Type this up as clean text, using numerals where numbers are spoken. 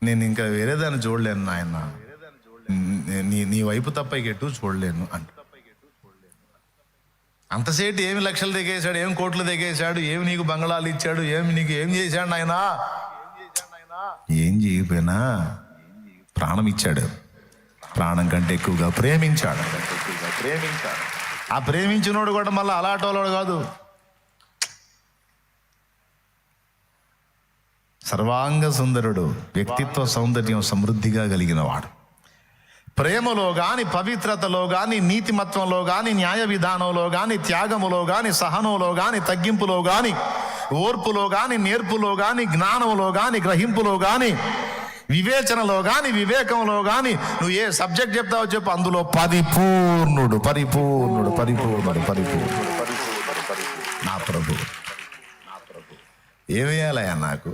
నేను ఇంకా వేరేదాన్ని చూడలేను నాయన, నీ వైపు తప్ప ఎటు చూడలేను అంట. అంతసేపు ఏమి లక్షలు దిగేశాడు, ఏం కోట్లు దిగేశాడు, ఏమి నీకు బంగళాలు ఇచ్చాడు, ఏమి నీకు ఏం చేశాడు నాయన? ఏం చేయకపోయినా ప్రాణం ఇచ్చాడు, ప్రాణం కంటే ఎక్కువగా ప్రేమించాడు. ఆ ప్రేమించినోడు కూడా మళ్ళీ అలాంటోడు కాదు, సర్వాంగ సుందరుడు, వ్యక్తిత్వ సౌందర్యం సమృద్ధిగా కలిగిన వాడు. ప్రేమలో కానీ, పవిత్రతలో కానీ, నీతిమత్వంలో కానీ, న్యాయ విధానంలో కానీ, త్యాగములో కానీ, సహనంలో కానీ, తగ్గింపులో కానీ, ఓర్పులో కానీ, నేర్పులో కానీ, జ్ఞానంలో కానీ, గ్రహింపులో కానీ, వివేచనలో కానీ, వివేకంలో కానీ, నువ్వు ఏ సబ్జెక్ట్ చెప్తావో చెప్పు, అందులో పరిపూర్ణుడు పరిపూర్ణుడు పరిపూర్ణుడు పరిపూర్ణుడు నా ప్రభు. ఏమేయాలయ్యా నాకు?